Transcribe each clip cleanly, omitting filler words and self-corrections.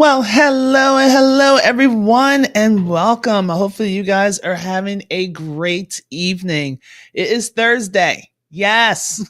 Well, hello and hello, everyone, and welcome. Hopefully, you guys are having a great evening. It is Thursday. Yes.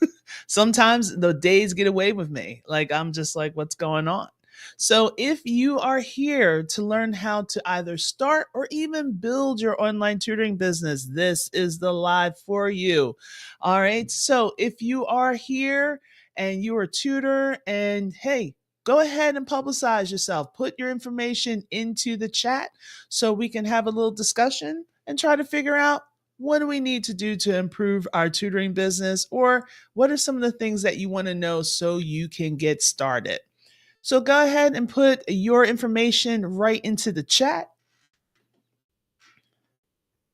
Sometimes the days get away with me. Like, I'm just like, what's going on? So, if you are here to learn how to either start or even build your online tutoring business, this is the live for you. All right. So, if you are here and you are a tutor, and hey, go ahead and publicize yourself. Put your information into the chat so we can have a little discussion and try to figure out what do we need to do to improve our tutoring business, or what are some of the things that you want to know so you can get started. So go ahead and put your information right into the chat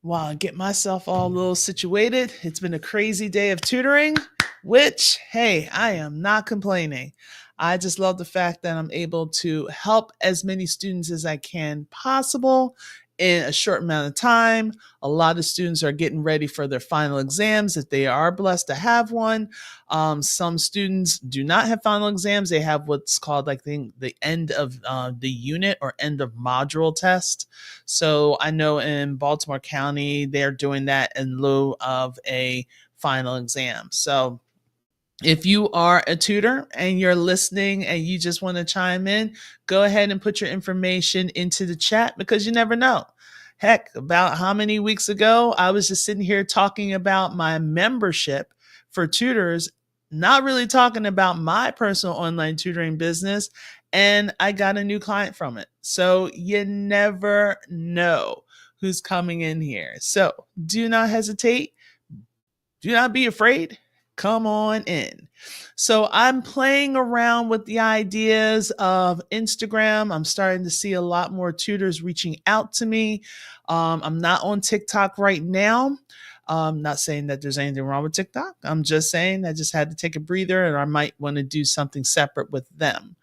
while I get myself all a little situated. It's been a crazy day of tutoring, which, hey, I am not complaining. I just love the fact that I'm able to help as many students as I can possible in a short amount of time. A lot of students are getting ready for their final exams if they are blessed to have one. Some students do not have final exams. They have what's called, like, the end of the unit or end of module test. So I know in Baltimore County, they're doing that in lieu of a final exam. So if you are a tutor and you're listening and you just want to chime in, go ahead and put your information into the chat, because you never know. Heck, about how many weeks ago, I was just sitting here talking about my membership for tutors, not really talking about my personal online tutoring business, and I got a new client from it. So you never know who's coming in here. So do not hesitate. Do not be afraid. Come on in. So I'm playing around with the ideas of Instagram. I'm starting to see a lot more tutors reaching out to me. I'm not on TikTok right now. I'm not saying that there's anything wrong with TikTok. I'm just saying I just had to take a breather and I might want to do something separate with them.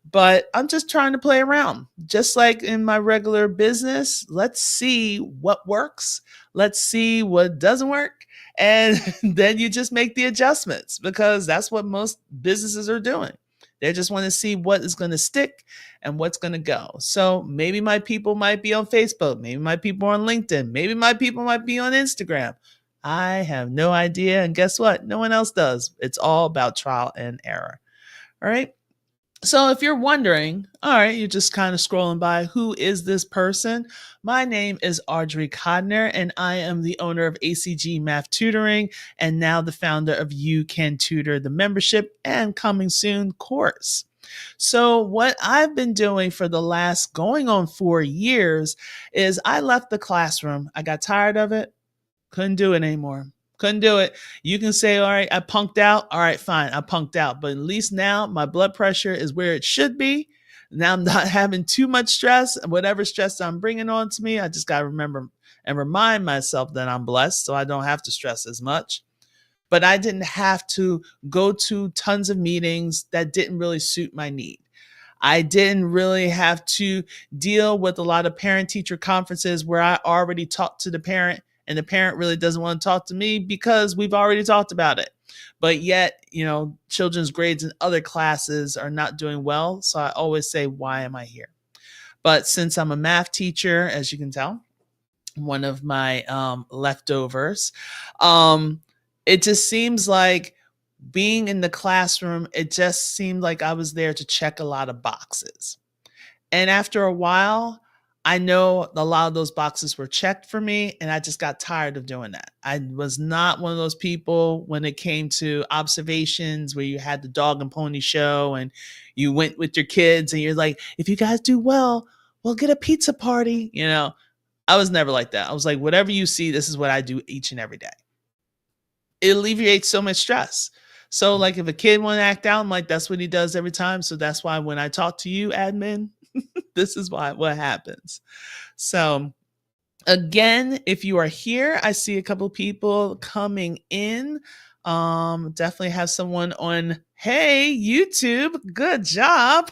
But I'm just trying to play around. Just like in my regular business, let's see what works. Let's see what doesn't work. And then you just make the adjustments, because that's what most businesses are doing. They just want to see what is going to stick and what's going to go. So maybe my people might be on Facebook. Maybe my people are on LinkedIn. Maybe my people might be on Instagram. I have no idea. And guess what? No one else does. It's all about trial and error. All right. So if you're wondering, all right, you're just kind of scrolling by, who is this person? My name is Audrey Codner, and I am the owner of ACG Math Tutoring, and now the founder of You Can Tutor, the membership and coming soon course. So what I've been doing for the last going on 4 years is I left the classroom. I got tired of it. Couldn't do it anymore. Couldn't do it. You can say, all right, I punked out. All right, fine, I punked out. But at least now my blood pressure is where it should be. Now I'm not having too much stress. Whatever stress I'm bringing on to me, I just got to remember and remind myself that I'm blessed, so I don't have to stress as much. But I didn't have to go to tons of meetings that didn't really suit my need. I didn't really have to deal with a lot of parent teacher conferences where I already talked to the parent and the parent really doesn't want to talk to me because we've already talked about it. But yet, children's grades in other classes are not doing well. So I always say, why am I here? But since I'm a math teacher, as you can tell, one of my leftovers, um, it just seems like being in the classroom, it just seemed like I was there to check a lot of boxes. And after a while, I know a lot of those boxes were checked for me, and I just got tired of doing that. I was not one of those people when it came to observations where you had the dog and pony show and you went with your kids and you're like, if you guys do well, we'll get a pizza party. I was never like that. I was like, whatever you see, this is what I do each and every day. It alleviates so much stress. So, like, if a kid want to act out, I'm like, that's what he does every time. So that's why when I talk to you, admin, this is what happens. So again, if you are here, I see a couple people coming in. Definitely have someone on, hey, YouTube, good job.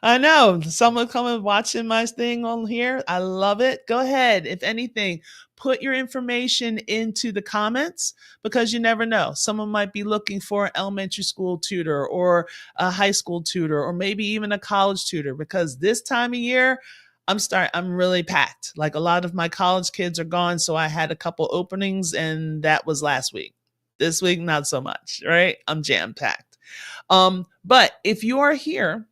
I know someone coming watching my thing on here. I love it. Go ahead. If anything, put your information into the comments because you never know. Someone might be looking for an elementary school tutor or a high school tutor or maybe even a college tutor because this time of year, I'm really packed. Like a lot of my college kids are gone, so I had a couple openings and that was last week. This week not so much, right? I'm jam packed. But if you are here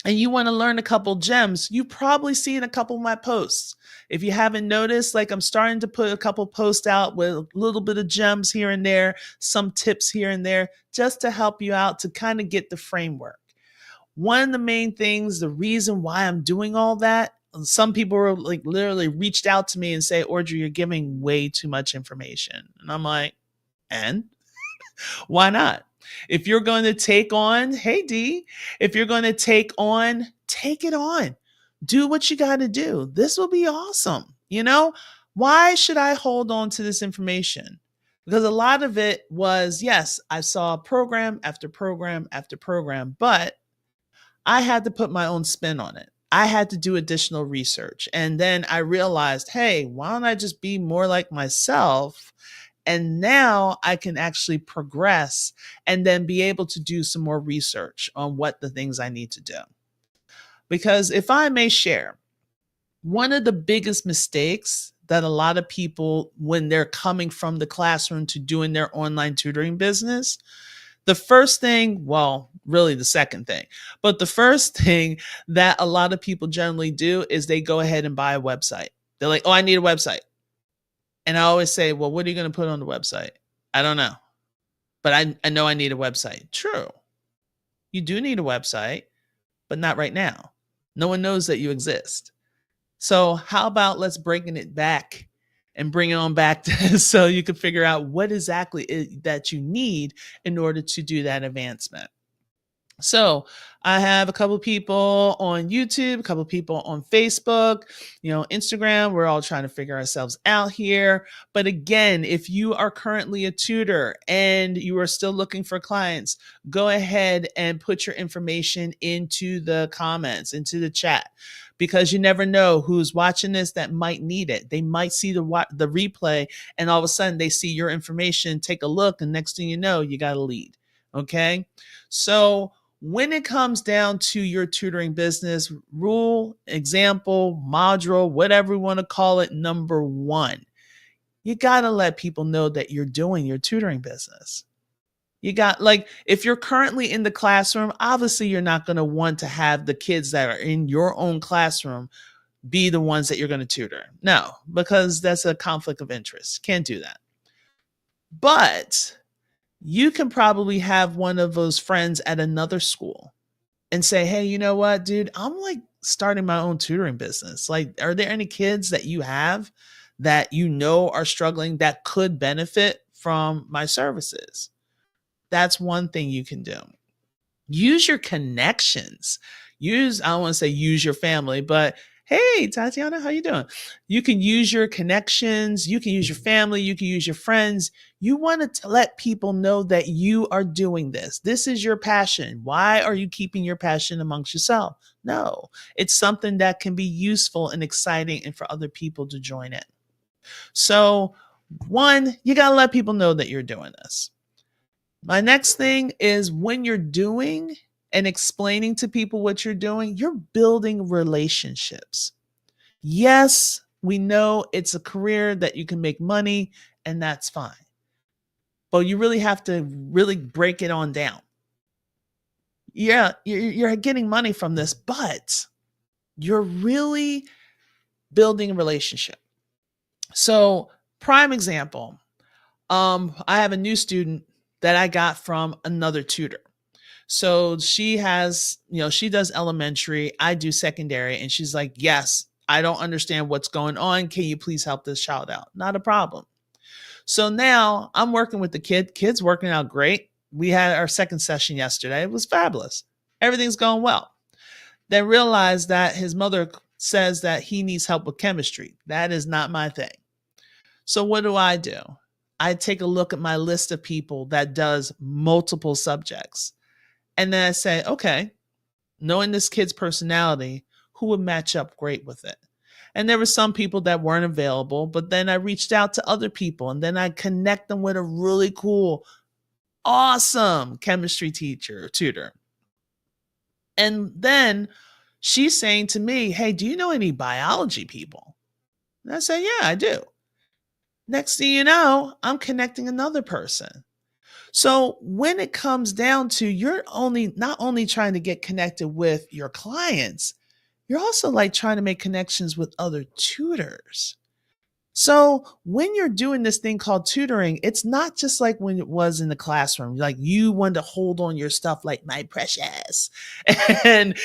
and you want to learn a couple gems, you've probably seen a couple of my posts. If you haven't noticed, like I'm starting to put a couple posts out with a little bit of gems here and there, some tips here and there, just to help you out to kind of get the framework. One of the main things, the reason why I'm doing all that, some people were like literally reached out to me and say, Audrey, you're giving way too much information. And I'm like, and why not? If you're going to take on, hey D, if you're going to take it on. Do what you got to do. This will be awesome. You know, why should I hold on to this information? Because a lot of it was, yes, I saw program after program after program, but I had to put my own spin on it. I had to do additional research. And then I realized, hey, why don't I just be more like myself? And now I can actually progress and then be able to do some more research on what the things I need to do. Because if I may share, one of the biggest mistakes that a lot of people, when they're coming from the classroom to doing their online tutoring business, the first thing, well, really the second thing, but the first thing that a lot of people generally do is they go ahead and buy a website. They're like, oh, I need a website. And I always say, well, what are you going to put on the website? I don't know. But I know I need a website. True. You do need a website, but not right now. No one knows that you exist. So how about let's bring it back and bring it on back so you can figure out what exactly that you need in order to do that advancement. So I have a couple of people on YouTube, a couple of people on Facebook, Instagram. We're all trying to figure ourselves out here. But again, if you are currently a tutor and you are still looking for clients, go ahead and put your information into the comments, into the chat, because you never know who's watching this that might need it. They might see the replay and all of a sudden they see your information, take a look, and next thing you know, you got a lead. Okay. So when it comes down to your tutoring business, rule, example, module, whatever you want to call it, number one, you got to let people know that you're doing your tutoring business. You got, like, if you're currently in the classroom, obviously you're not going to want to have the kids that are in your own classroom be the ones that you're going to tutor. No, because that's a conflict of interest. Can't do that. But you can probably have one of those friends at another school and say, hey, you know what, dude, I'm like starting my own tutoring business. Like, are there any kids that you have that you know are struggling that could benefit from my services? That's one thing you can do. Use your connections. I don't want to say use your family, but hey, Tatiana, how you doing? You can use your connections. You can use your family. You can use your friends. You want to let people know that you are doing this. This is your passion. Why are you keeping your passion amongst yourself? No, it's something that can be useful and exciting and for other people to join in. So one, you got to let people know that you're doing this. My next thing is when you're doing and explaining to people what you're doing, you're building relationships. Yes, we know it's a career that you can make money, and that's fine. But you really have to really break it on down. Yeah, you're getting money from this, but you're really building a relationship. So, prime example, I have a new student that I got from another tutor. So she has, she does elementary, I do secondary, and she's like, yes, I don't understand what's going on. Can you please help this child out? Not a problem. So now I'm working with the kid's working out great. We had our second session yesterday. It was fabulous. Everything's going well. Then realized that his mother says that he needs help with chemistry. That is not my thing. So what do? I take a look at my list of people that does multiple subjects. And then I say, okay, knowing this kid's personality, who would match up great with it? And there were some people that weren't available, but then I reached out to other people and then I connect them with a really cool, awesome chemistry teacher, tutor. And then she's saying to me, "Hey, do you know any biology people?" And I say, "Yeah, I do." Next thing you know, I'm connecting another person. So when it comes down to you're only not only trying to get connected with your clients, you're also like trying to make connections with other tutors. So when you're doing this thing called tutoring, it's not just like when it was in the classroom, like you want to hold on your stuff like my precious. And,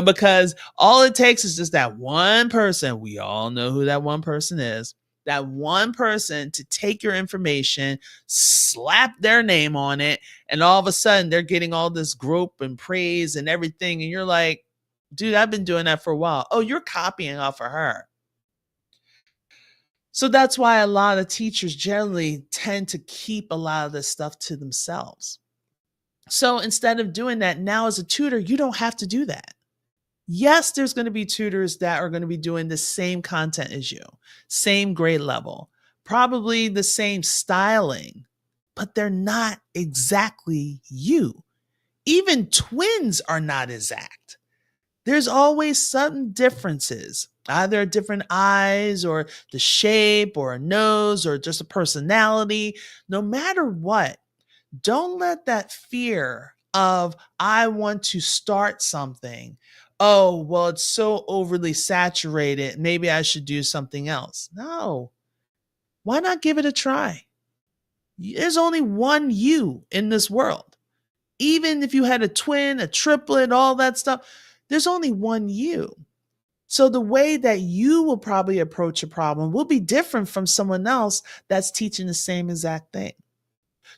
because all it takes is just that one person. We all know who that one person is. That one person to take your information, slap their name on it, and all of a sudden they're getting all this grope and praise and everything. And you're like, dude, I've been doing that for a while. Oh, you're copying off of her. So that's why a lot of teachers generally tend to keep a lot of this stuff to themselves. So instead of doing that, now as a tutor, you don't have to do that. Yes, there's going to be tutors that are going to be doing the same content as you, same grade level, probably the same styling, but they're not exactly you. Even twins are not exact. There's always some differences, either different eyes or the shape or a nose or just a personality. No matter what, don't let that fear of, I want to start something. Oh, well, it's so overly saturated. Maybe I should do something else. No, why not give it a try? There's only one you in this world. Even if you had a twin, a triplet, all that stuff, there's only one you. So the way that you will probably approach a problem will be different from someone else that's teaching the same exact thing.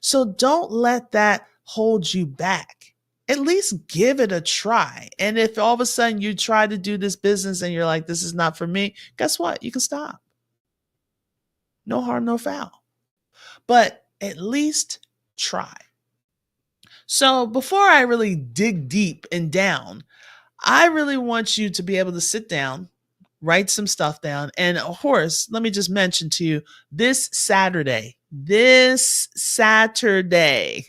So don't let that hold you back. At least give it a try. And if all of a sudden you try to do this business and you're like, this is not for me, guess what? You can stop. No harm, no foul. But at least try. So before I really dig deep and down, I really want you to be able to sit down, write some stuff down. And of course, let me just mention to you this Saturday,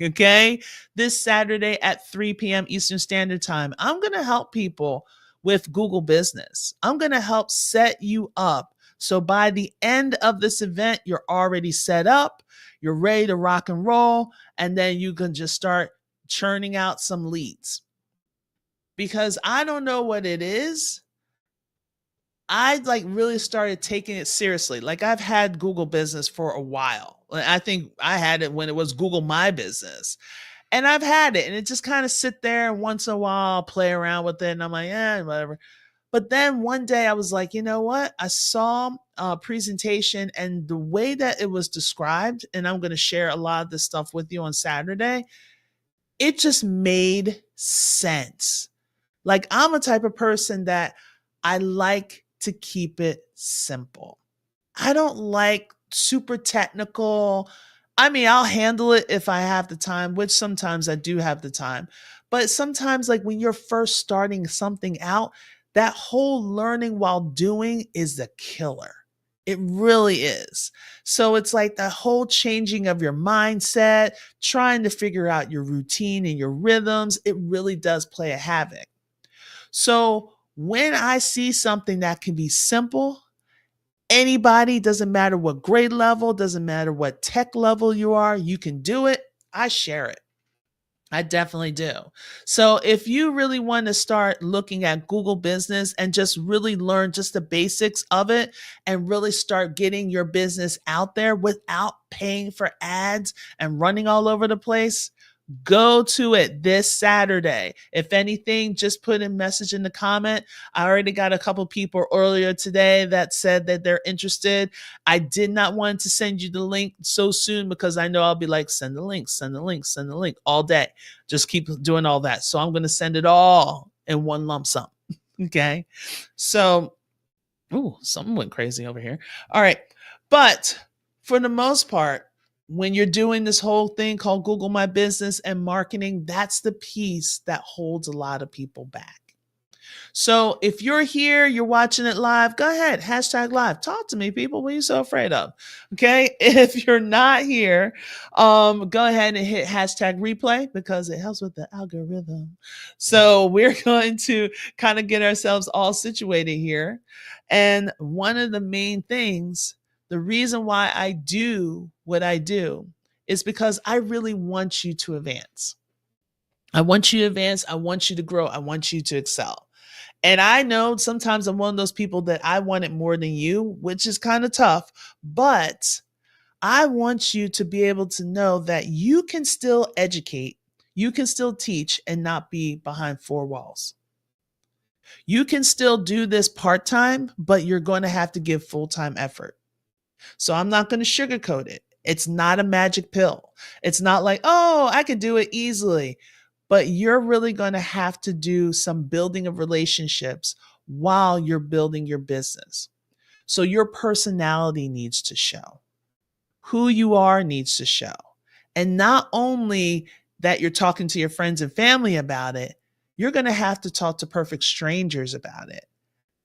okay? This Saturday at 3 p.m. Eastern Standard Time, I'm going to help people with Google Business. I'm going to help set you up. So by the end of this event, you're already set up, you're ready to rock and roll, and then you can just start churning out some leads. Because I don't know what it is. I like really started taking it seriously. Like I've had Google Business for a while. I think I had it when it was Google My Business. And I've had it and it just kind of sit there and once in a while I'll play around with it and I'm like, whatever. But then one day I was like, you know what? I saw a presentation and the way that it was described, and I'm going to share a lot of this stuff with you on Saturday, it just made sense. Like I'm a type of person that I like to keep it simple. I don't like super technical. I mean, I'll handle it if I have the time, which sometimes I do have the time. But sometimes, like when you're first starting something out, that whole learning while doing is the killer. It really is. So it's like the whole changing of your mindset, trying to figure out your routine and your rhythms. It really does play a havoc. So when I see something that can be simple, anybody, doesn't matter what grade level, doesn't matter what tech level you are, you can do it. I share it. I definitely do. So if you really want to start looking at Google Business and just really learn just the basics of it and really start getting your business out there without paying for ads and running all over the place, go to it this Saturday. If anything, just put a message in the comment. I already got a couple people earlier today that said that they're interested. I did not want to send you the link so soon because I know I'll be like, send the link, send the link, send the link all day. Just keep doing all that. So I'm going to send it all in one lump sum. Okay. So, something went crazy over here. All right. But for the most part, when you're doing this whole thing called Google My Business and marketing, that's the piece that holds a lot of people back. So if you're here, you're watching it live, go ahead, hashtag live. Talk to me, people. What are you so afraid of? Okay. If you're not here, go ahead and hit hashtag replay because it helps with the algorithm. So we're going to kind of get ourselves all situated here. And one of the main things, the reason why I do what I do is because I really want you to advance. I want you to advance. I want you to grow. I want you to excel. And I know sometimes I'm one of those people that I want it more than you, which is kind of tough, but I want you to be able to know that you can still educate, you can still teach and not be behind four walls. You can still do this part time, but you're going to have to give full time effort. So I'm not going to sugarcoat it. It's not a magic pill. It's not like, oh, I can do it easily. But you're really going to have to do some building of relationships while you're building your business. So your personality needs to show. Who you are needs to show. And not only that you're talking to your friends and family about it, you're going to have to talk to perfect strangers about it.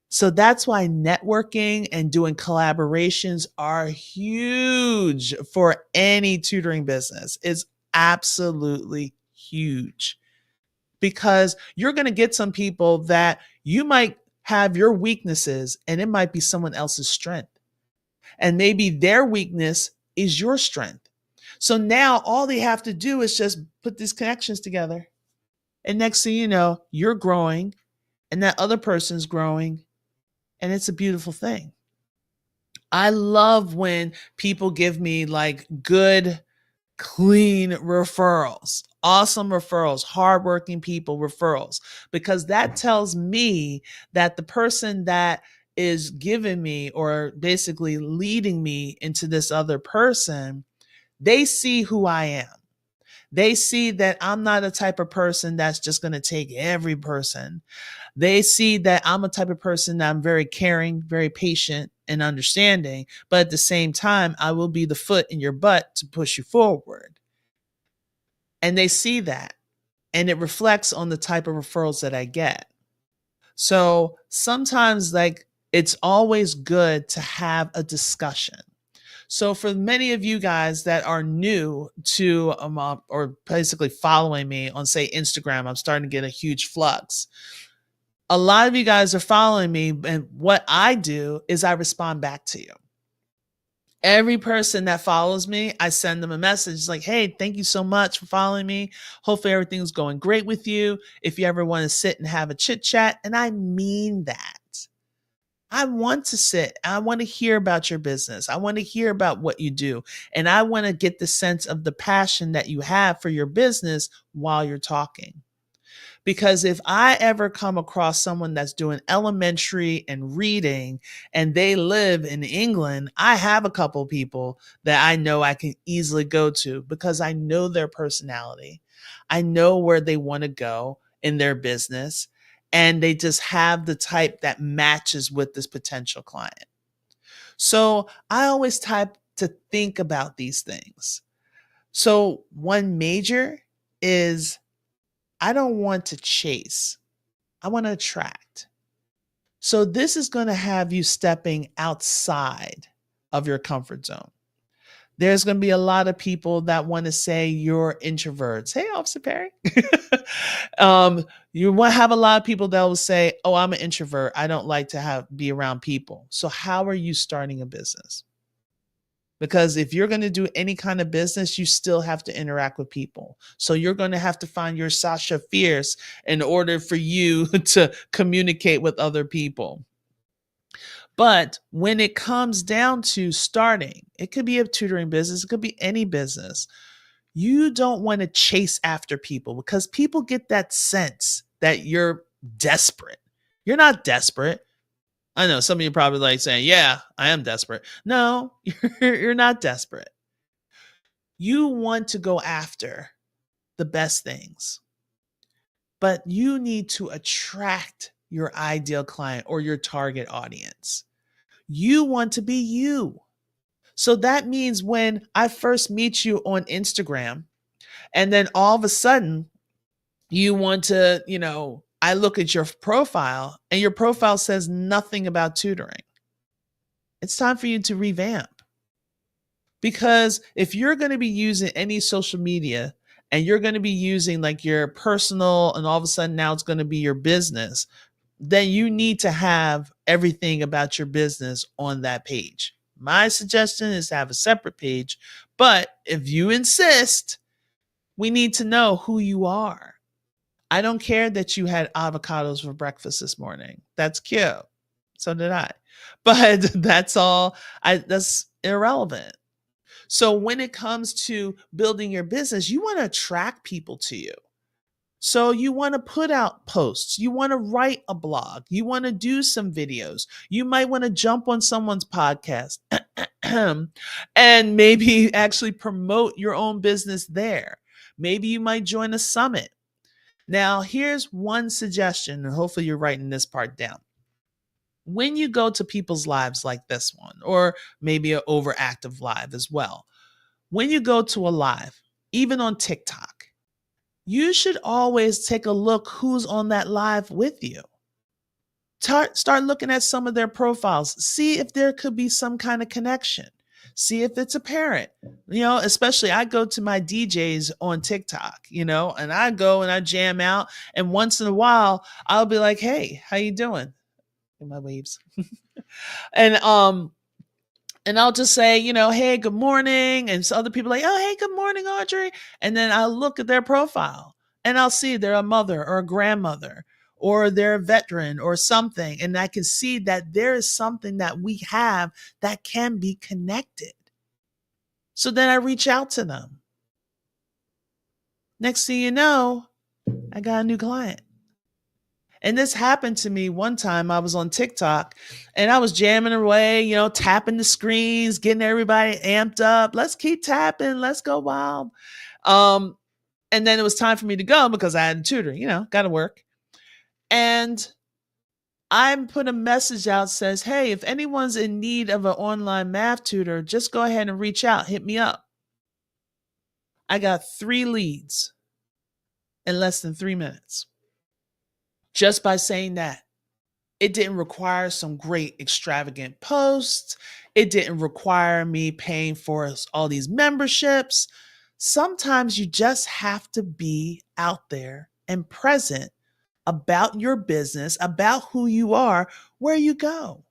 So that's why networking and doing collaborations are huge for any tutoring business. It's absolutely huge because you're going to get some people that you might have your weaknesses and it might be someone else's strength. And maybe their weakness is your strength. So now all they have to do is just put these connections together. And next thing you know, you're growing and that other person's growing. And it's a beautiful thing. I love when people give me like good, clean referrals, awesome referrals, hardworking people referrals, because that tells me that the person that is giving me or basically leading me into this other person, they see who I am. They see that I'm not a type of person that's just going to take every person. They see that I'm a type of person that I'm very caring, very patient and understanding, but at the same time, I will be the foot in your butt to push you forward. And they see that and it reflects on the type of referrals that I get. So sometimes like it's always good to have a discussion. So for many of you guys that are new to or basically following me on say Instagram, I'm starting to get a huge flux. A lot of you guys are following me and what I do is I respond back to you. Every person that follows me, I send them a message like, hey, thank you so much for following me. Hopefully everything's going great with you. If you ever want to sit and have a chit chat, and I mean that. I want to sit. I want to hear about your business. I want to hear about what you do. And I want to get the sense of the passion that you have for your business while you're talking. Because if I ever come across someone that's doing elementary and reading and they live in England, I have a couple people that I know I can easily go to because I know their personality. I know where they want to go in their business. And they just have the type that matches with this potential client. So I always type to think about these things. So one major is I don't want to chase. I want to attract. So this is going to have you stepping outside of your comfort zone. There's going to be a lot of people that want to say you're introverts. Hey, Officer Perry. You will have a lot of people that will say, oh, I'm an introvert. I don't like to be around people. So how are you starting a business? Because if you're going to do any kind of business, you still have to interact with people. So you're going to have to find your Sasha Fierce in order for you to communicate with other people. But when it comes down to starting, it could be a tutoring business, it could be any business. You don't want to chase after people because people get that sense that you're desperate. You're not desperate. I know some of you probably like saying, yeah, I am desperate. No, you're not desperate. You want to go after the best things, but you need to attract your ideal client or your target audience. You want to be you. So that means when I first meet you on Instagram and then all of a sudden you want to, I look at your profile and your profile says nothing about tutoring. It's time for you to revamp. Because if you're going to be using any social media and you're going to be using like your personal and all of a sudden now it's going to be your business, then you need to have everything about your business on that page. My suggestion is to have a separate page, but if you insist, we need to know who you are. I don't care that you had avocados for breakfast this morning. That's cute. So did I. But that's irrelevant. So when it comes to building your business, you want to attract people to you. So you want to put out posts, you want to write a blog, you want to do some videos. You might want to jump on someone's podcast and maybe actually promote your own business there. Maybe you might join a summit. Now, here's one suggestion, and hopefully you're writing this part down. When you go to people's lives like this one, or maybe an overactive live as well, when you go to a live, even on TikTok, you should always take a look who's on that live with you. Start looking at some of their profiles. See if there could be some kind of connection. See if it's apparent. Especially I go to my DJs on TikTok, and I go and I jam out. And once in a while, I'll be like, hey, how you doing? In my waves. And I'll just say, hey, good morning. And so other people are like, oh, hey, good morning, Audrey. And then I'll look at their profile and I'll see they're a mother or a grandmother or they're a veteran or something. And I can see that there is something that we have that can be connected. So then I reach out to them. Next thing you know, I got a new client. And this happened to me one time. I was on TikTok and I was jamming away, tapping the screens, getting everybody amped up. Let's keep tapping. Let's go wild. And then it was time for me to go because I had a tutor, got to work. And I put a message out says, hey, if anyone's in need of an online math tutor, just go ahead and reach out. Hit me up. I got 3 leads in less than 3 minutes. Just by saying that. It didn't require some great extravagant posts. It didn't require me paying for all these memberships. Sometimes you just have to be out there and present about your business, about who you are, where you go.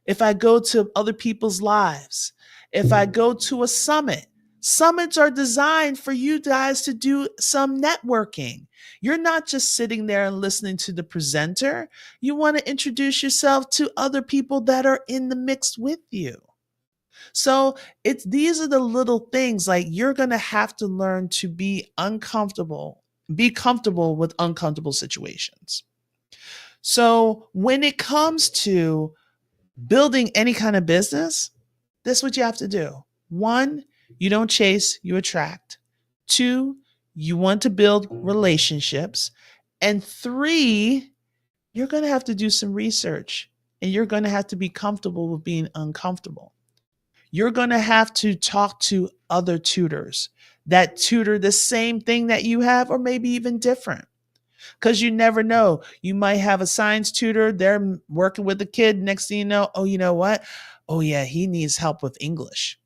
If I go to other people's lives, if I go to a summit, summits are designed for you guys to do some networking. You're not just sitting there and listening to the presenter. You want to introduce yourself to other people that are in the mix with you. So these are the little things, like you're going to have to learn to be comfortable with uncomfortable situations. So when it comes to building any kind of business, this is what you have to do. 1, you don't chase, you attract. 2, you want to build relationships. And 3, you're going to have to do some research and you're going to have to be comfortable with being uncomfortable. You're going to have to talk to other tutors that tutor the same thing that you have, or maybe even different. Because you never know. You might have a science tutor, they're working with a kid. Next thing you know, oh, you know what? Oh, yeah, he needs help with English.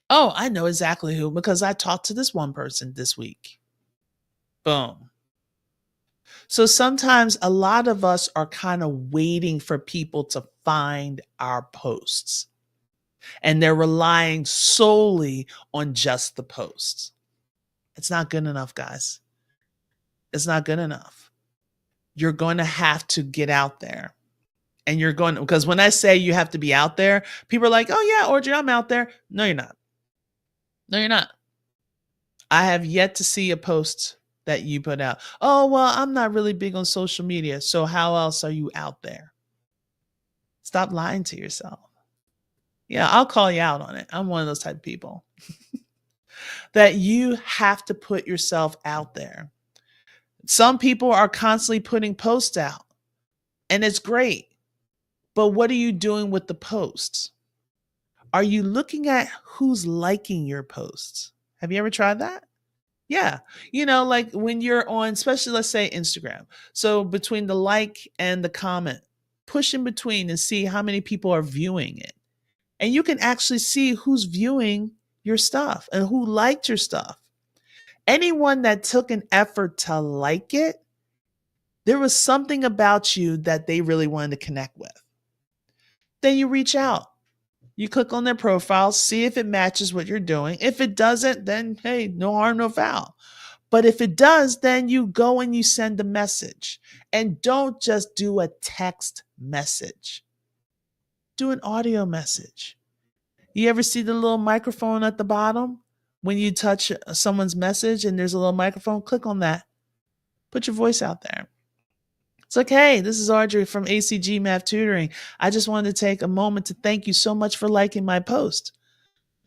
Oh, I know exactly who, because I talked to this one person this week. Boom. So sometimes a lot of us are kind of waiting for people to find our posts. And they're relying solely on just the posts. It's not good enough, guys. It's not good enough. You're going to have to get out there. And because when I say you have to be out there, people are like, oh yeah, Audrey, I'm out there. No, you're not. No, you're not. I have yet to see a post that you put out. Oh, well, I'm not really big on social media. So how else are you out there? Stop lying to yourself. Yeah, I'll call you out on it. I'm one of those type of people. That you have to put yourself out there. Some people are constantly putting posts out, and it's great. But what are you doing with the posts? Are you looking at who's liking your posts? Have you ever tried that? Yeah. Like when you're on, especially let's say Instagram. So between the like and the comment, push in between and see how many people are viewing it. And you can actually see who's viewing your stuff and who liked your stuff. Anyone that took an effort to like it, there was something about you that they really wanted to connect with. Then you reach out. You click on their profile, see if it matches what you're doing. If it doesn't, then hey, no harm, no foul. But if it does, then you go and you send a message. And don't just do a text message, do an audio message. You ever see the little microphone at the bottom? When you touch someone's message and there's a little microphone, click on that. Put your voice out there. It's like, hey, this is Audrey from ACG Math Tutoring. I just wanted to take a moment to thank you so much for liking my post.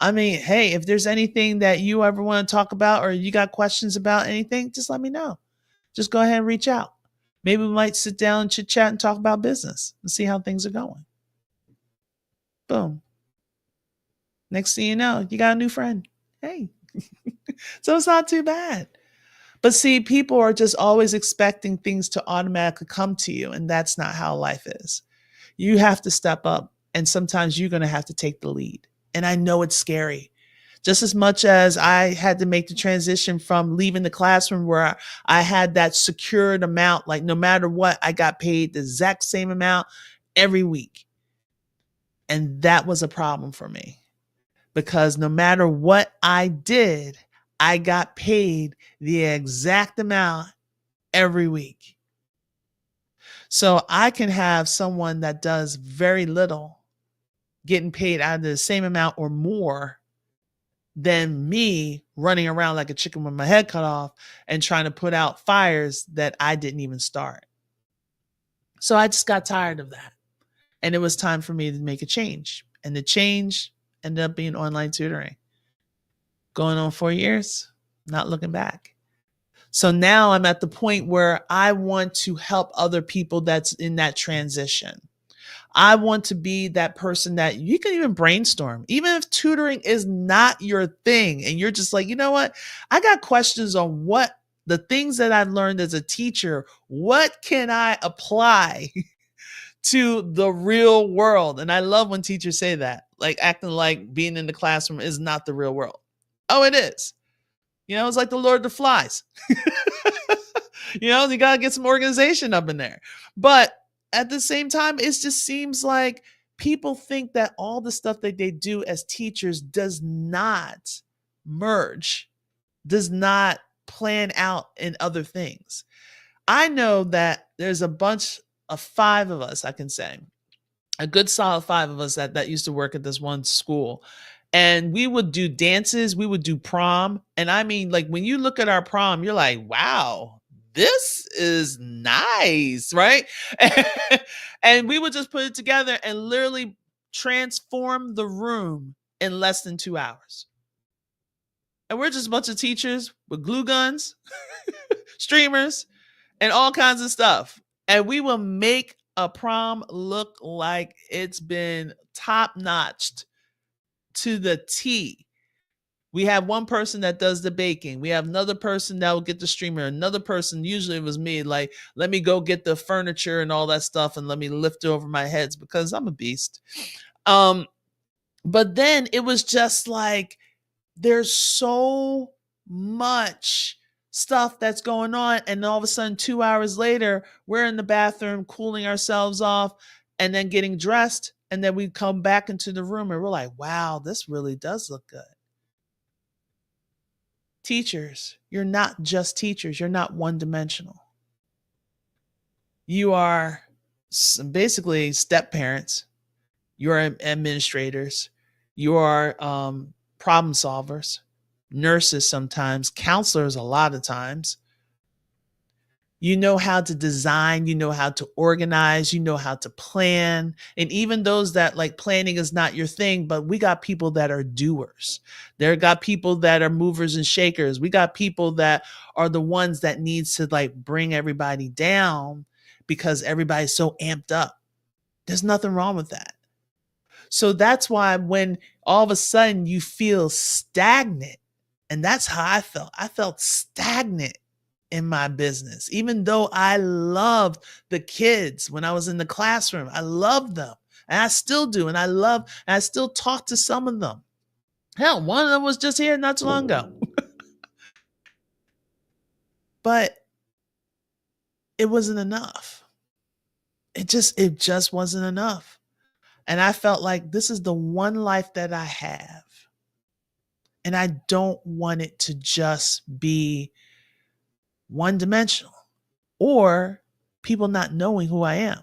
I mean, hey, if there's anything that you ever want to talk about or you got questions about anything, just let me know. Just go ahead and reach out. Maybe we might sit down and chit chat and talk about business and see how things are going. Boom. Next thing you know, you got a new friend. Hey. So it's not too bad. But see, people are just always expecting things to automatically come to you, and that's not how life is. You have to step up, and sometimes you're going to have to take the lead. And I know it's scary. Just as much as I had to make the transition from leaving the classroom where I had that secured amount, like no matter what, I got paid the exact same amount every week. And that was a problem for me because no matter what I did, I got paid the exact amount every week. So I can have someone that does very little getting paid out of the same amount or more than me running around like a chicken with my head cut off and trying to put out fires that I didn't even start. So I just got tired of that. And it was time for me to make a change. And the change ended up being online tutoring. Going on 4 years, not looking back. So now I'm at the point where I want to help other people that's in that transition. I want to be that person that you can even brainstorm, even if tutoring is not your thing. And you're just like, you know what? I got questions on what the things that I've learned as a teacher, what can I apply to the real world? And I love when teachers say that, like acting like being in the classroom is not the real world. Oh, it is. It's like the Lord of the Flies. You got to get some organization up in there. But at the same time, it just seems like people think that all the stuff that they do as teachers does not merge, does not plan out in other things. I know that there's a bunch of 5 of us, I can say, a good solid 5 of us that used to work at this one school. And we would do dances, we would do prom. And I mean, like when you look at our prom, you're like, wow, this is nice, right? And we would just put it together and literally transform the room in less than 2 hours. And we're just a bunch of teachers with glue guns, streamers, and all kinds of stuff. And we will make a prom look like it's been top notched to the T. We have one person that does the baking. We have another person that will get the streamer. Another person, usually it was me, like, let me go get the furniture and all that stuff and let me lift it over my heads because I'm a beast. But then it was just like, there's so much stuff that's going on. And all of a sudden, 2 hours later, we're in the bathroom cooling ourselves off and then getting dressed. And then we come back into the room and we're like, wow, this really does look good. Teachers, you're not just teachers. You're not one dimensional. You are basically step parents. You're administrators. You are problem solvers, nurses sometimes, counselors a lot of times. You know how to design, you know how to organize, you know how to plan. And even those that like planning is not your thing, but we got people that are doers. There got people that are movers and shakers. We got people that are the ones that needs to like bring everybody down because everybody's so amped up. There's nothing wrong with that. So that's why when all of a sudden you feel stagnant, And that's how I felt. I felt stagnant in my business, even though I loved the kids when I was in the classroom. I loved them. And I still do. And I still talk to some of them. Hell, one of them was just here not too long ago. But it wasn't enough. It just wasn't enough. And I felt like this is the one life that I have. And I don't want it to just be one dimensional or people not knowing who I am.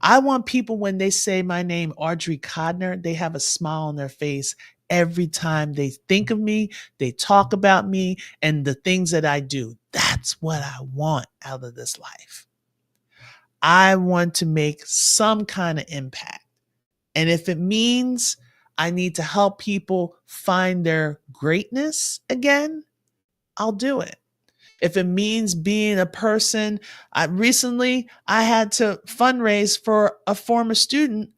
I want people, when they say my name, Audrey Codner, they have a smile on their face every time they think of me, they talk about me, and the things that I do. That's what I want out of this life. I want to make some kind of impact. And if it means I need to help people find their greatness again, I'll do it. If it means being a person, I had to fundraise for a former student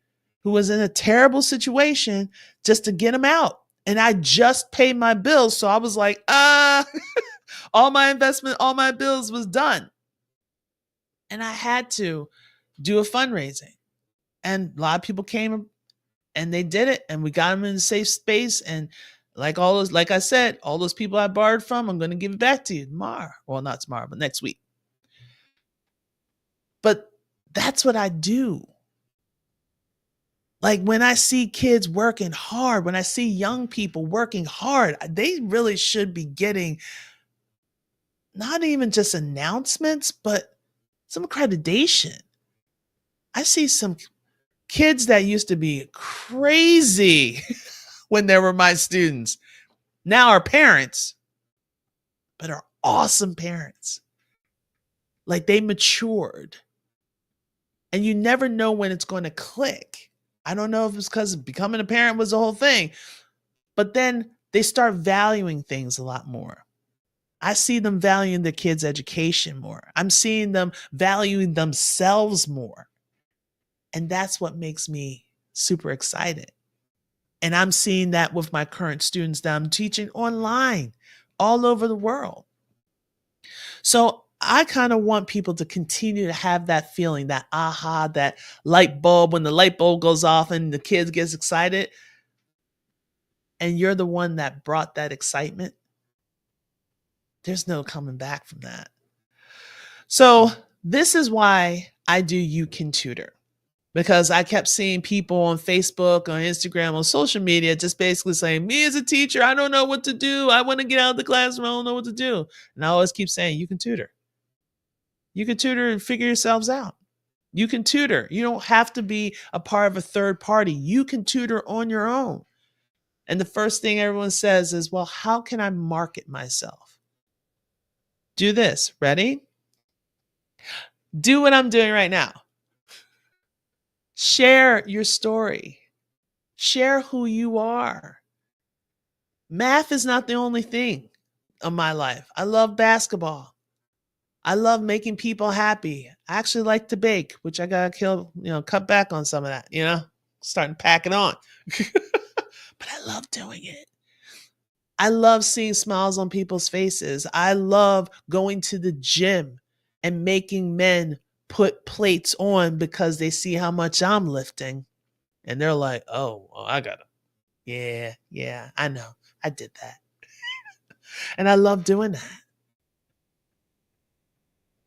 who was in a terrible situation just to get him out. And I just paid my bills. So I was like, all my investment, all my bills was done. And I had to do a fundraising. And a lot of people came and they did it, and we got them in a safe space. And like I said, all those people I borrowed from, I'm going to give it back to you tomorrow. Well, not tomorrow, but next week. But that's what I do. Like when I see kids working hard, when I see young people working hard, they really should be getting not even just announcements, but some accreditation. I see some kids that used to be crazy when they were my students now are parents, but are awesome parents. Like they matured. And you never know when it's going to click. I don't know if it's because becoming a parent was the whole thing, but then they start valuing things a lot more. I see them valuing their kids' education more. I'm seeing them valuing themselves more. And that's what makes me super excited. And I'm seeing that with my current students that I'm teaching online all over the world. So I kind of want people to continue to have that feeling, that aha, that light bulb, when the light bulb goes off and the kids gets excited and you're the one that brought that excitement. There's no coming back from that. So this is why I do You Can Tutor. Because I kept seeing people on Facebook, on Instagram, on social media, just basically saying, me as a teacher, I don't know what to do. I want to get out of the classroom. I don't know what to do. And I always keep saying, you can tutor. You can tutor and figure yourselves out. You can tutor. You don't have to be a part of a third party. You can tutor on your own. And the first thing everyone says is, well, how can I market myself? Do this. Ready? Do what I'm doing right now. Share your story. Share who you are. Math is not the only thing of my life. I love basketball. I love making people happy. I actually like to bake, which I gotta cut back on some of that, starting to pack it on. But I love doing it. I love seeing smiles on people's faces. I love going to the gym and making men put plates on because they see how much I'm lifting. And they're like, oh, well, I gotta. Yeah, I know. I did that. And I love doing that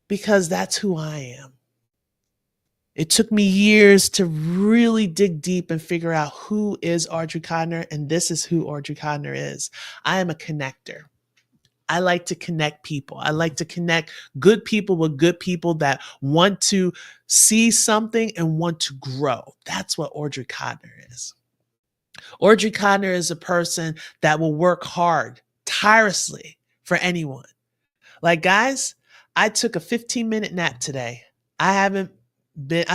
because that's who I am. It took me years to really dig deep and figure out who is Audrey Codner, and this is who Audrey Codner is. I am a connector. I like to connect people. I like to connect good people with good people that want to see something and want to grow. That's what Audrey Codner is. Audrey Codner is a person that will work hard, tirelessly for anyone. Like, guys, I took a 15-minute nap today. I've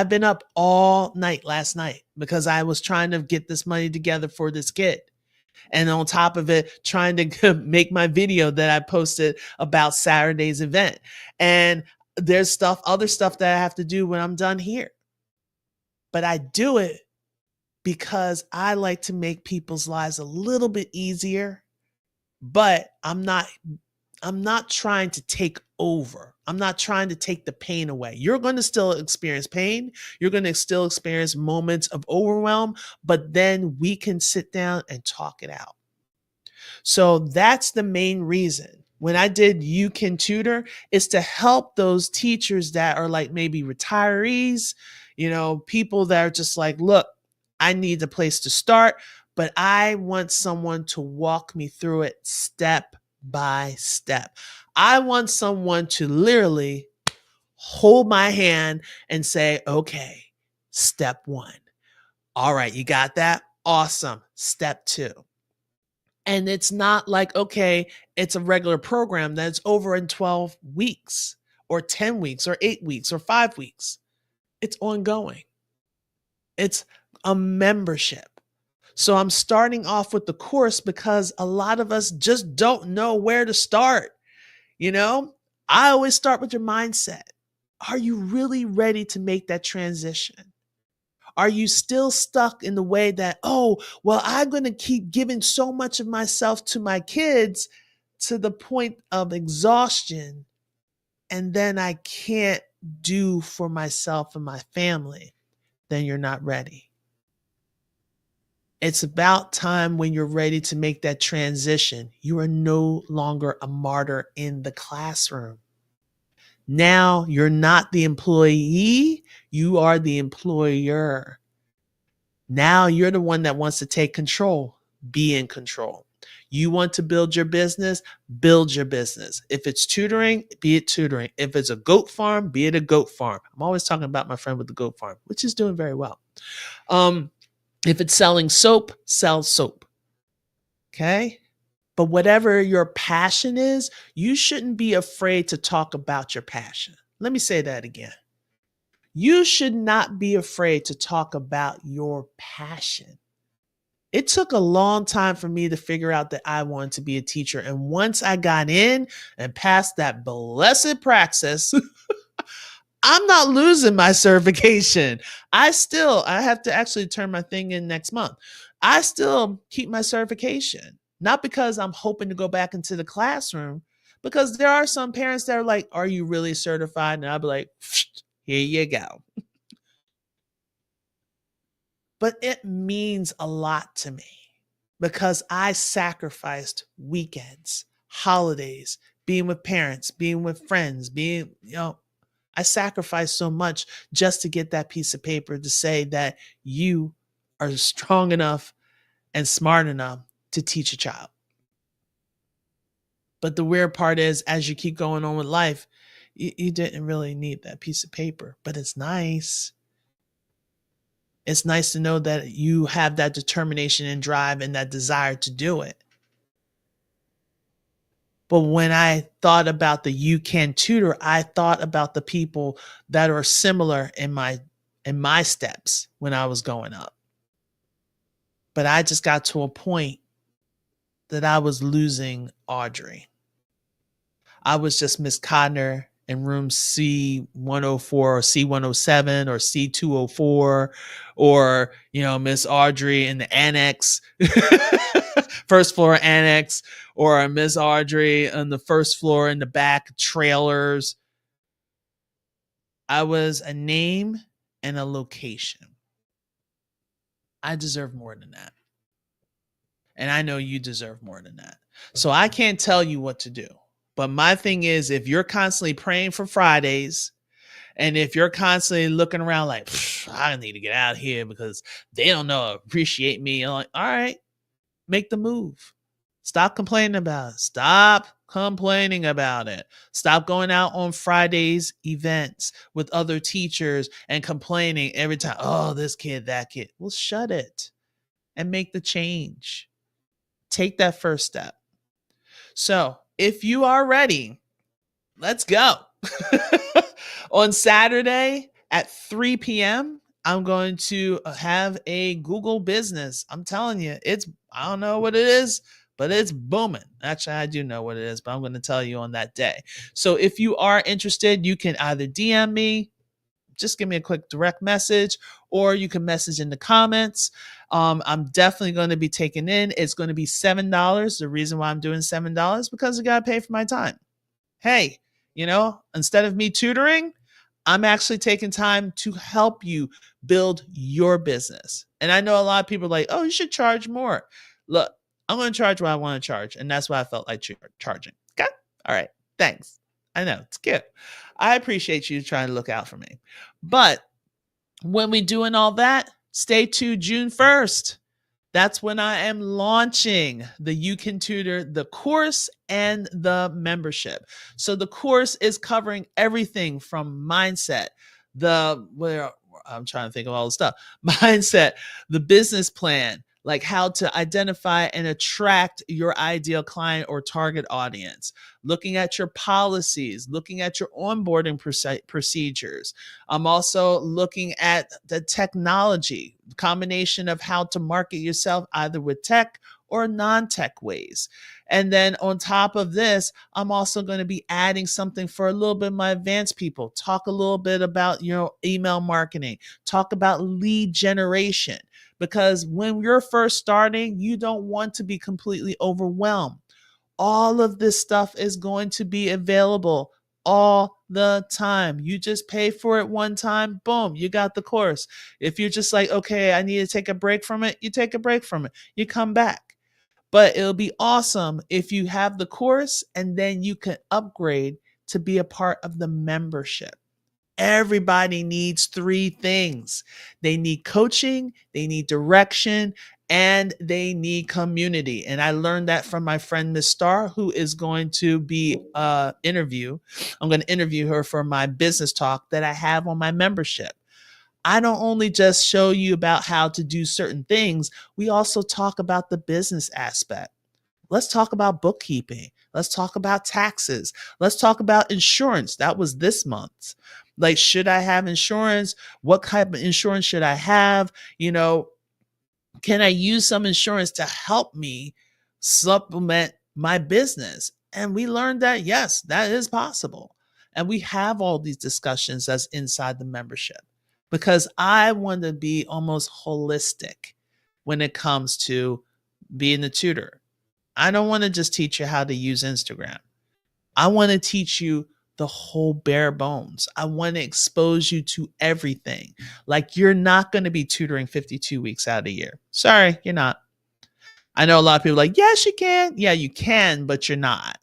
been up all night last night because I was trying to get this money together for this kid. And on top of it, trying to make my video that I posted about Saturday's event. And there's other stuff that I have to do when I'm done here. But I do it because I like to make people's lives a little bit easier but I'm not trying to take over. I'm not trying to take the pain away. You're going to still experience pain. You're going to still experience moments of overwhelm, but then we can sit down and talk it out. So that's the main reason. When I did You Can Tutor, is to help those teachers that are like maybe retirees, people that are just like, look, I need a place to start, but I want someone to walk me through it step by step. I want someone to literally hold my hand and say, okay, step one. All right, you got that? Awesome. Step two. And it's not like, okay, it's a regular program that's over in 12 weeks or 10 weeks or 8 weeks or 5 weeks. It's ongoing. It's a membership. So I'm starting off with the course because a lot of us just don't know where to start. I always start with your mindset. Are you really ready to make that transition? Are you still stuck in the way that, oh, well, I'm going to keep giving so much of myself to my kids to the point of exhaustion, and then I can't do for myself and my family? Then you're not ready. It's about time when you're ready to make that transition. You are no longer a martyr in the classroom. Now you're not the employee, you are the employer. Now you're the one that wants to take control. Be in control. You want to build your business, build your business. If it's tutoring, be it tutoring. If it's a goat farm, be it a goat farm. I'm always talking about my friend with the goat farm, which is doing very well. If it's selling soap, sell soap. Okay? But whatever your passion is, you shouldn't be afraid to talk about your passion. Let me say that again. You should not be afraid to talk about your passion. It took a long time for me to figure out that I wanted to be a teacher. And once I got in and passed that blessed praxis, I'm not losing my certification. I have to actually turn my thing in next month. I still keep my certification, not because I'm hoping to go back into the classroom, because there are some parents that are like, are you really certified? And I'll be like, here you go. But it means a lot to me because I sacrificed weekends, holidays, being with parents, being with friends, I sacrificed so much just to get that piece of paper to say that you are strong enough and smart enough to teach a child. But the weird part is, as you keep going on with life, you didn't really need that piece of paper, but it's nice. It's nice to know that you have that determination and drive and that desire to do it. But when I thought about the You Can Tutor, I thought about the people that are similar in my steps when I was going up. But I just got to a point that I was losing Audrey. I was just Miss Codner in room C104 or C107 or C204, or, Miss Audrey in the annex, first floor annex, or Miss Audrey on the first floor in the back trailers. I was a name and a location. I deserve more than that. And I know you deserve more than that. So I can't tell you what to do. But my thing is, if you're constantly praying for Fridays, and if you're constantly looking around like, I need to get out of here because they don't know appreciate me, I'm like, all right, make the move. Stop complaining about it. Stop complaining about it. Stop going out on Fridays events with other teachers and complaining every time, oh, this kid, that kid. Well, shut it and make the change. Take that first step. So if you are ready, let's go. On Saturday at 3 p.m., I'm going to have a Google business. I'm telling you, I don't know what it is, but it's booming. Actually, I do know what it is, but I'm going to tell you on that day. So if you are interested, you can either DM me, just give me a quick direct message, or you can message in the comments. I'm definitely going to be taking in. It's going to be $7. The reason why I'm doing $7 because I got to pay for my time. Hey, instead of me tutoring, I'm actually taking time to help you build your business. And I know a lot of people are like, oh, you should charge more. Look, I'm going to charge what I want to charge. And that's why I felt like charging. Okay. All right. Thanks. I know it's cute. I appreciate you trying to look out for me. But when we doing all that, stay tuned June 1st. That's when I am launching the You Can Tutor, the course and the membership. So the course is covering everything from mindset, I'm trying to think of all the stuff, mindset, the business plan, like how to identify and attract your ideal client or target audience, looking at your policies, looking at your onboarding procedures. I'm also looking at the technology, combination of how to market yourself either with tech or non-tech ways. And then on top of this, I'm also going to be adding something for a little bit of my advanced people. Talk a little bit about, email marketing, talk about lead generation, because when you're first starting, you don't want to be completely overwhelmed. All of this stuff is going to be available all the time. You just pay for it one time, boom, you got the course. If you're just like, okay, I need to take a break from it, you take a break from it, you come back. But it'll be awesome if you have the course and then you can upgrade to be a part of the membership. Everybody needs three things. They need coaching, they need direction, and they need community. And I learned that from my friend Miss Star, who is going to be interview. I'm going to interview her for my business talk that I have on my membership. I don't only just show you about how to do certain things, we also talk about the business aspect. Let's talk about bookkeeping. Let's talk about taxes. Let's talk about insurance. That was this month. Like, should I have insurance? What type of insurance should I have? Can I use some insurance to help me supplement my business? And we learned that, yes, that is possible. And we have all these discussions that's inside the membership because I want to be almost holistic when it comes to being a tutor. I don't want to just teach you how to use Instagram. I want to teach you the whole bare bones. I want to expose you to everything. Like, you're not going to be tutoring 52 weeks out of a year. Sorry, you're not. I know a lot of people are like, yes, you can. Yeah, you can, but you're not.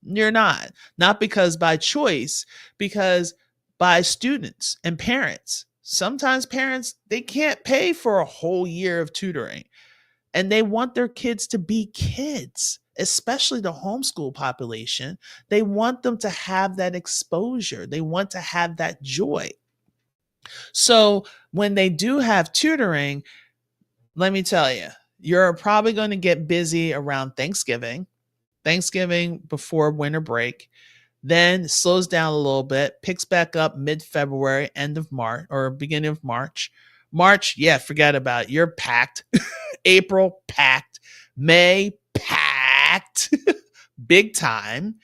You're not. Not because by choice, because by students and parents. Sometimes parents, they can't pay for a whole year of tutoring. And they want their kids to be kids, especially the homeschool population. They want them to have that exposure. They want to have that joy. So when they do have tutoring, let me tell you, you're probably going to get busy around Thanksgiving before winter break, then slows down a little bit, picks back up mid-February, end of March or beginning of March. March, yeah, forget about it. You're packed. April, packed. May, packed. Big time.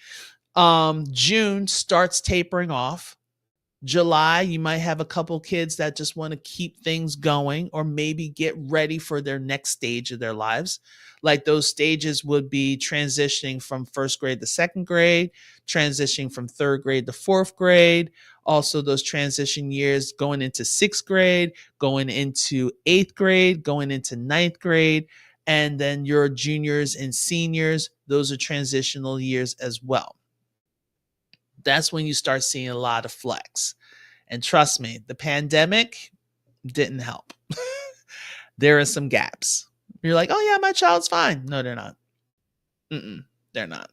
June starts tapering off. July, you might have a couple kids that just want to keep things going or maybe get ready for their next stage of their lives. Like, those stages would be transitioning from first grade to second grade, transitioning from third grade to fourth grade. Also, those transition years going into sixth grade, going into eighth grade, going into ninth grade. And then your juniors and seniors, those are transitional years as well. That's when you start seeing a lot of flex. And trust me, the pandemic didn't help. There are some gaps. You're like, oh yeah, my child's fine. No, they're not. They're not.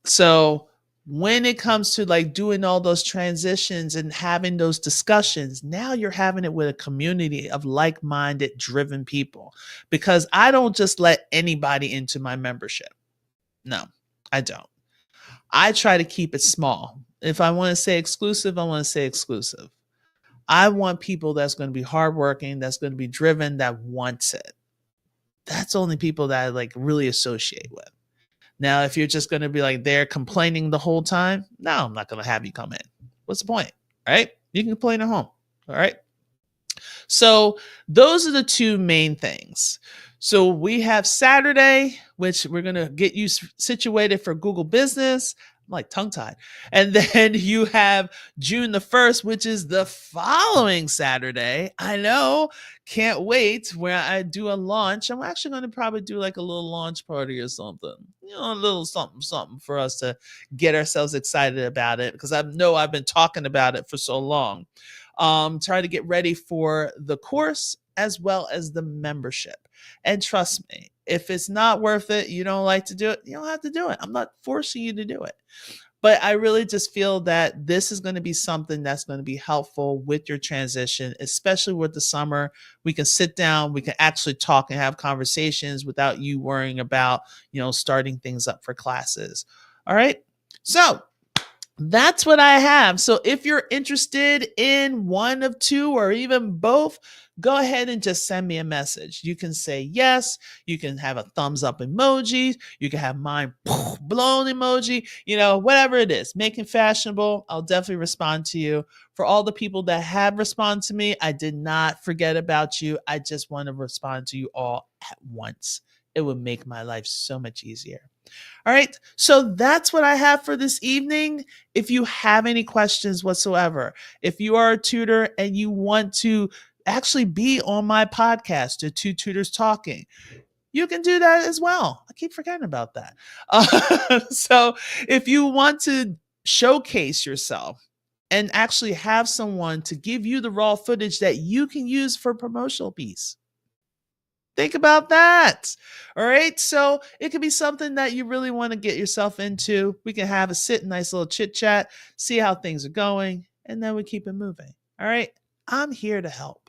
So when it comes to like doing all those transitions and having those discussions, now you're having it with a community of like-minded, driven people. Because I don't just let anybody into my membership. No, I don't. I try to keep it small. If I want to say exclusive, I want to say exclusive. I want people that's going to be hardworking, that's going to be driven, that wants it. That's only people that I like really associate with. Now, if you're just going to be like there complaining the whole time, no, I'm not going to have you come in. What's the point? Right? You can complain at home. All right. So those are the two main things. So we have Saturday, which we're going to get you situated for Google Business. I'm like tongue tied. And then you have June the 1st, which is the following Saturday. I know. Can't wait, where I do a launch. I'm actually going to probably do like a little launch party or something. A little something, something for us to get ourselves excited about it, because I know I've been talking about it for so long. Try to get ready for the course as well as the membership. And trust me, if it's not worth it, you don't like to do it, you don't have to do it. I'm not forcing you to do it. But I really just feel that this is going to be something that's going to be helpful with your transition, especially with the summer. We can sit down, we can actually talk and have conversations without you worrying about, starting things up for classes. All right. So that's what I have. So if you're interested in one of two or even both, go ahead and just send me a message. You can say yes. You can have a thumbs up emoji. You can have mind blown emoji, whatever it is. Make it fashionable. I'll definitely respond to you. For all the people that have responded to me, I did not forget about you. I just want to respond to you all at once. It would make my life so much easier. All right. So that's what I have for this evening. If you have any questions whatsoever, if you are a tutor and you want to actually be on my podcast, The Two Tutors Talking, you can do that as well. I keep forgetting about that. So if you want to showcase yourself and actually have someone to give you the raw footage that you can use for a promotional piece, think about that. All right. So it could be something that you really want to get yourself into. We can have a nice little chit chat, see how things are going, and then we keep it moving. All right. I'm here to help.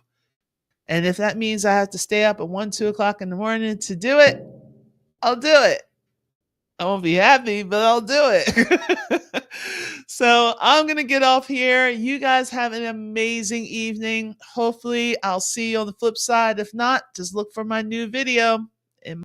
And if that means I have to stay up at 1, 2 o'clock in the morning to do it, I'll do it. I won't be happy, but I'll do it. So I'm going to get off here. You guys have an amazing evening. Hopefully, I'll see you on the flip side. If not, just look for my new video.